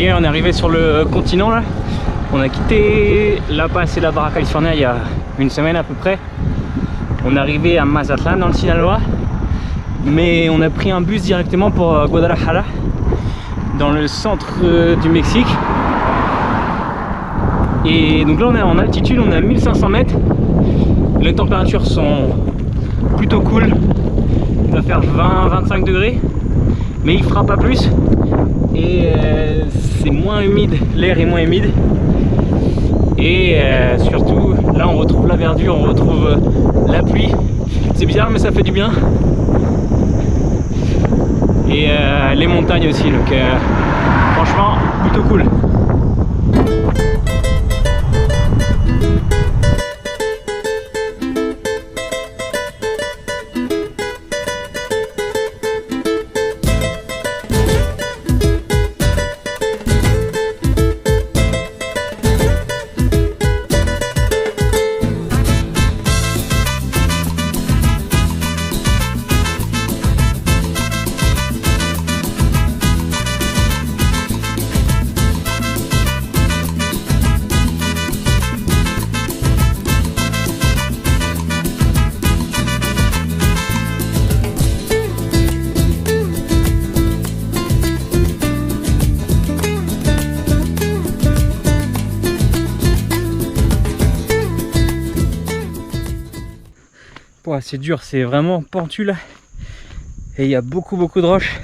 y est, on est arrivé sur le continent là. On a quitté La Paz et la Baja California il y a une semaine à peu près. On est arrivé à Mazatlán dans le Sinaloa. Mais on a pris un bus directement pour Guadalajara, dans le centre du Mexique. Et donc là on est en altitude, on est à 1500 mètres. Les températures sont plutôt cool. Il va faire 20-25 degrés. Mais il fera pas plus. Et c'est moins humide, l'air est moins humide. Et surtout, là on retrouve la verdure, on retrouve la pluie. C'est bizarre mais ça fait du bien. Et les montagnes aussi, donc franchement plutôt cool. C'est dur, c'est vraiment pentu là. Et il y a beaucoup de roches.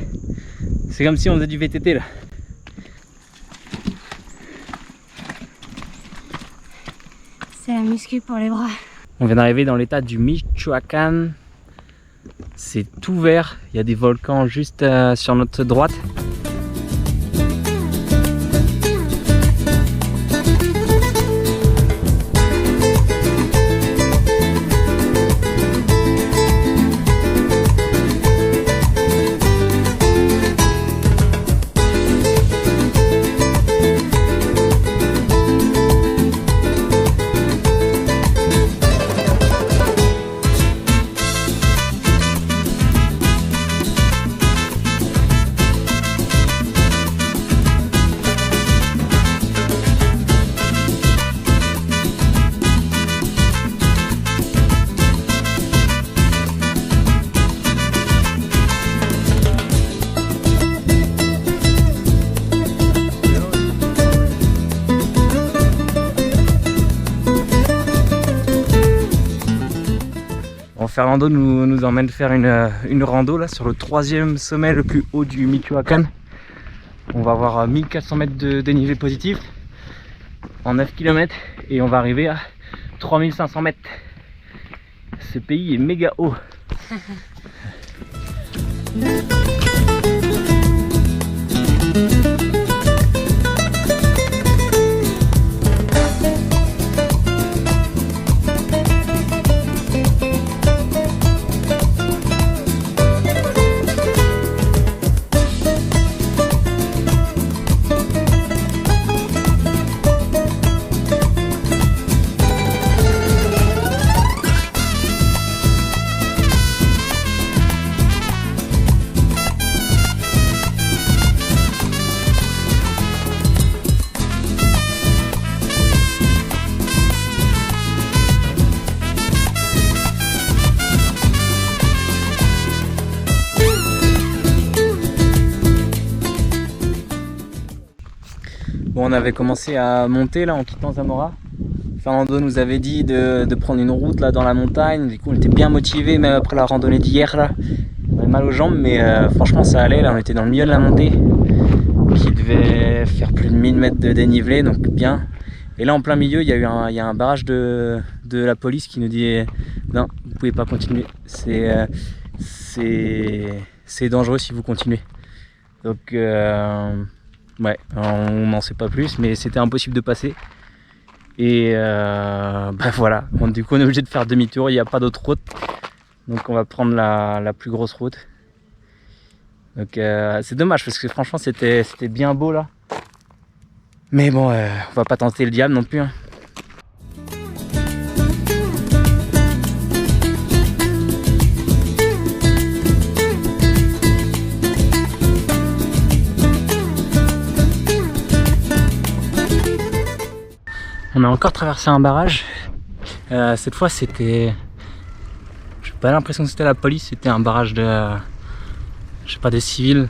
C'est comme si on faisait du VTT là. C'est la muscu pour les bras. On vient d'arriver dans l'état du Michoacán. C'est tout vert. Il y a des volcans juste sur notre droite. Fernando nous emmène faire une rando là sur le 3e sommet le plus haut du Michoacán. On va avoir 1400 mètres de dénivelé positif en 9 km et on va arriver à 3500 mètres. Ce pays est méga haut. Bon, on avait commencé à monter là en quittant Zamora. Fernando nous avait dit de prendre une route là dans la montagne. Du coup on était bien motivés, même après la randonnée d'hier là. On avait mal aux jambes mais franchement ça allait. Là on était dans le milieu de la montée qui devait faire plus de 1000 mètres de dénivelé, donc bien. Et là en plein milieu il y a un barrage de la police qui nous dit non, vous pouvez pas continuer, c'est dangereux si vous continuez. Donc ouais, on n'en sait pas plus, mais c'était impossible de passer. Et bah voilà, du coup on est obligé de faire demi-tour, il n'y a pas d'autre route. Donc on va prendre la plus grosse route. Donc c'est dommage parce que franchement c'était bien beau là. Mais bon, on va pas tenter le diable non plus. Hein. On a encore traversé un barrage. Cette fois c'était... J'ai pas l'impression que c'était la police, c'était un barrage de... je sais pas, des civils.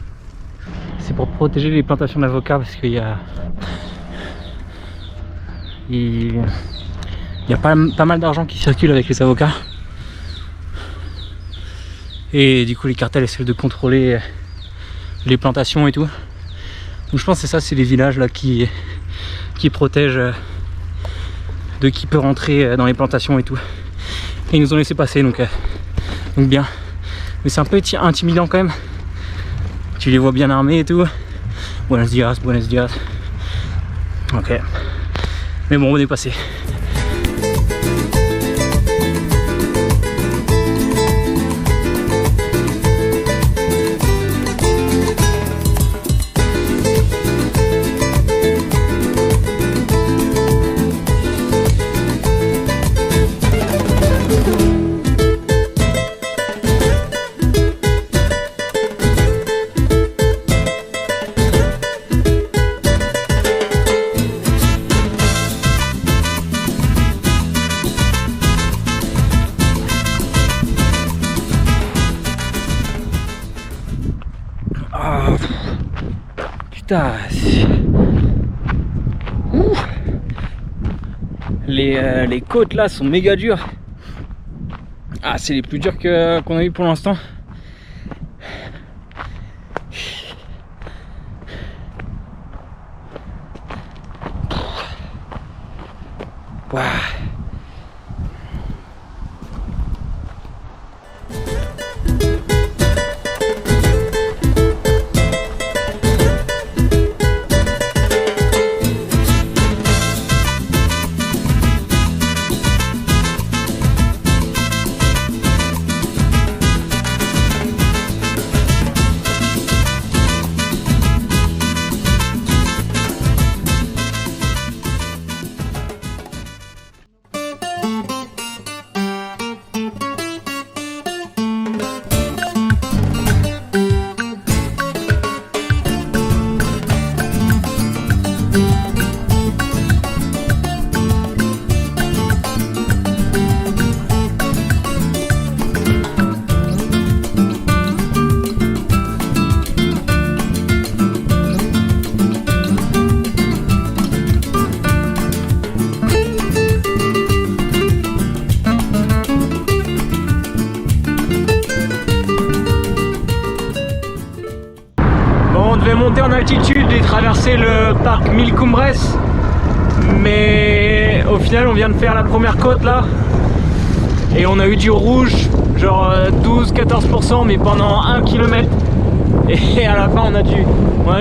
C'est pour protéger les plantations d'avocats parce qu'il y a... Il y a pas mal d'argent qui circule avec les avocats. Et du coup les cartels essaient de contrôler les plantations et tout. Donc je pense que c'est ça, c'est les villages là qui protègent de qui peut rentrer dans les plantations et tout. Et ils nous ont laissé passer donc bien. Mais c'est un peu intimidant quand même. Tu les vois bien armés et tout. Buenos dias, buenos dias. Ok. Mais bon, on est passé. Putain, les côtes là sont méga dures. Ah, c'est les plus dures qu'on a eu pour l'instant. Waouh. Monter en altitude et traverser le parc Mil Cumbres, mais au final on vient de faire la première côte là et on a eu du rouge genre 12-14% mais pendant 1 km et à la fin on a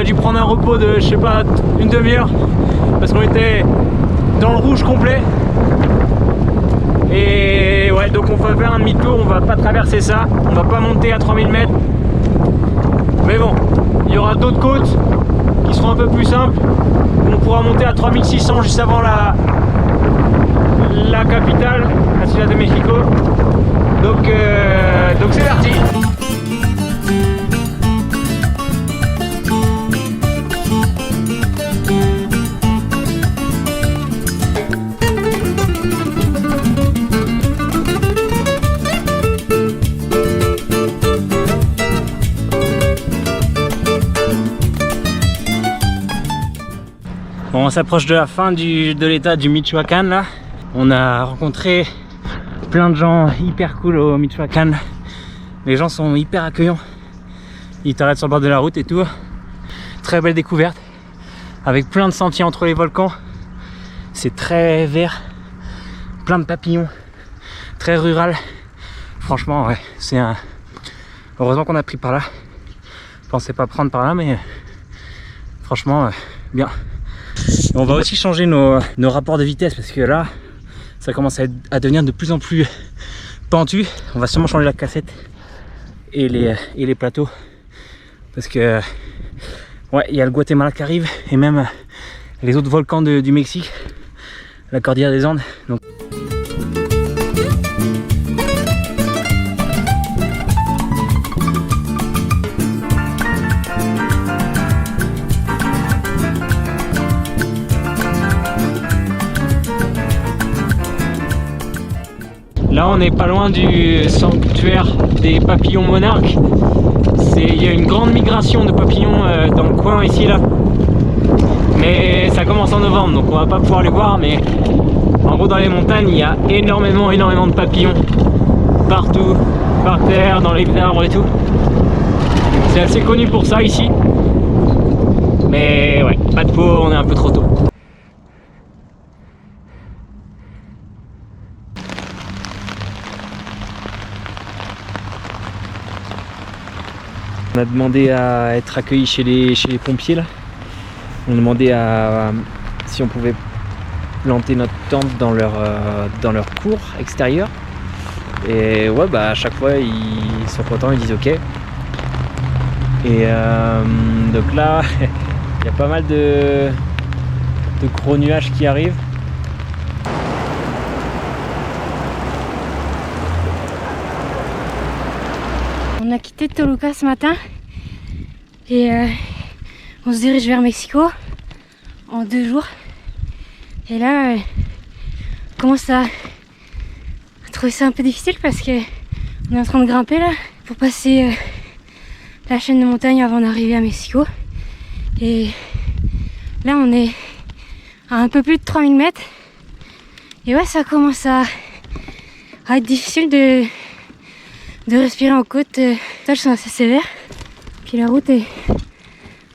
dû prendre un repos de je sais pas une demi-heure parce qu'on était dans le rouge complet. Et ouais, donc on va faire un demi-tour, on va pas traverser ça, on va pas monter à 3000 mètres. Mais bon, il y aura d'autres côtes qui seront un peu plus simples. On pourra monter à 3600 juste avant la capitale, la Ciudad de México. Donc c'est parti. Bon, on s'approche de la fin de l'état du Michoacán là. On a rencontré plein de gens hyper cool au Michoacán. Les gens sont hyper accueillants. Ils t'arrêtent sur le bord de la route et tout. Très belle découverte. Avec plein de sentiers entre les volcans. C'est très vert. Plein de papillons. Très rural. Franchement, ouais, c'est un... Heureusement qu'on a pris par là. Je pensais pas prendre par là, mais franchement, bien. Et on va aussi changer nos rapports de vitesse parce que là, ça commence à devenir de plus en plus pentu. On va sûrement changer la cassette et les plateaux parce que ouais, il y a le Guatemala qui arrive et même les autres volcans du Mexique, la cordillère des Andes. Donc on n'est pas loin du sanctuaire des papillons monarques. Il y a une grande migration de papillons dans le coin ici là. Mais ça commence en novembre, donc on va pas pouvoir les voir, mais en gros dans les montagnes il y a énormément de papillons. Partout, par terre, dans les arbres et tout. C'est assez connu pour ça ici. Mais ouais, pas de peau, on est un peu trop tôt. On a demandé à être accueillis chez les pompiers là. On a demandé si on pouvait planter notre tente dans leur cour extérieur. Et ouais, bah à chaque fois ils sont contents, ils disent ok. Et donc là, il y a pas mal de gros nuages qui arrivent. On a quitté Toluca ce matin et on se dirige vers Mexico en 2 jours. Et là, on commence à trouver ça un peu difficile parce que on est en train de grimper là pour passer la chaîne de montagne avant d'arriver à Mexico. Et là, on est à un peu plus de 3000 mètres. Et ouais, ça commence à être difficile de respirer en côte. Les stages sont assez sévères. Puis la route est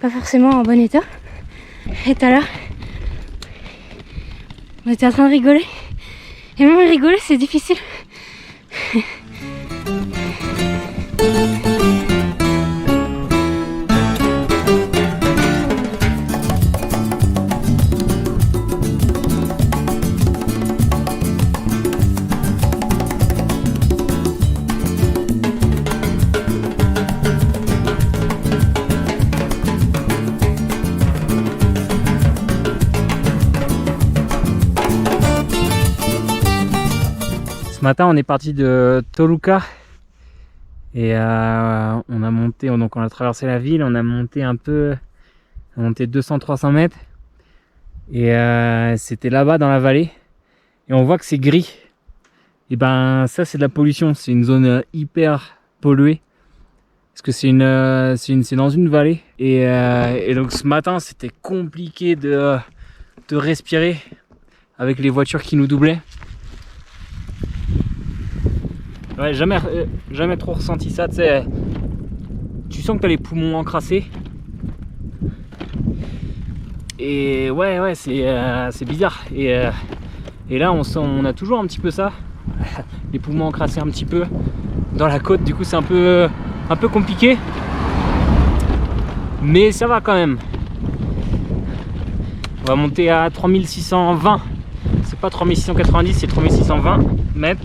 pas forcément en bon état. Et tout à l'heure, on était en train de rigoler. Et même rigoler, c'est difficile. Ce matin on est parti de Toluca et on a monté, donc on a traversé la ville, on a monté un peu, on a monté 200-300 mètres et c'était là-bas dans la vallée et on voit que c'est gris. Et ben ça c'est de la pollution, c'est une zone hyper polluée parce que c'est dans une vallée et donc ce matin c'était compliqué de respirer avec les voitures qui nous doublaient. Ouais, jamais trop ressenti ça, tu sais. Tu sens que tu as les poumons encrassés. Et ouais, c'est bizarre. Et là, on a toujours un petit peu ça. Les poumons encrassés un petit peu dans la côte. Du coup, c'est un peu compliqué. Mais ça va quand même. On va monter à 3620. C'est pas 3690, c'est 3620 mètres.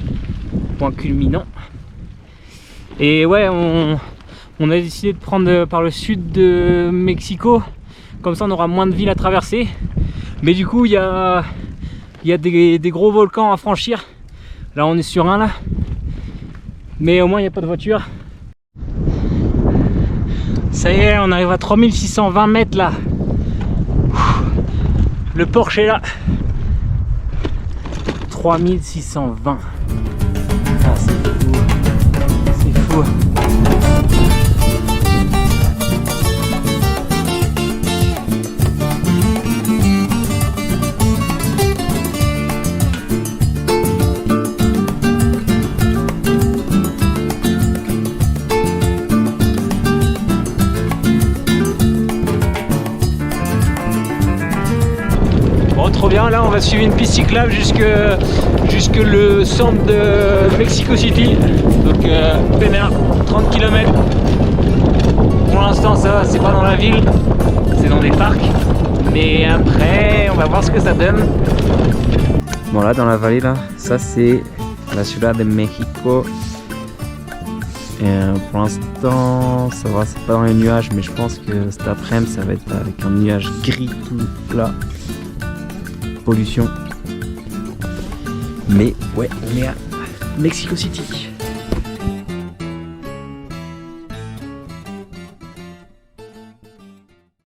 Point culminant. Et ouais, on a décidé de prendre par le sud de Mexico, comme ça on aura moins de villes à traverser. Mais du coup il y a des gros volcans à franchir. Là on est sur un là, mais au moins il n'y a pas de voiture. Ça y est, on arrive à 3620 mètres là. Le Porsche est là. 3620. Ah, c'est fou. C'est fou. Bon, trop bien, là on va suivre une piste cyclable jusque le centre de Mexico City, donc pénard, 30 km. Pour l'instant ça va, c'est pas dans la ville, c'est dans des parcs, mais après on va voir ce que ça donne. Bon là dans la vallée là, ça c'est la Ciudad de Mexico. Et pour l'instant ça va, c'est pas dans les nuages, mais je pense que cet après-midi ça va être avec un nuage gris tout plat. Pollution. Mais ouais, on est à Mexico City.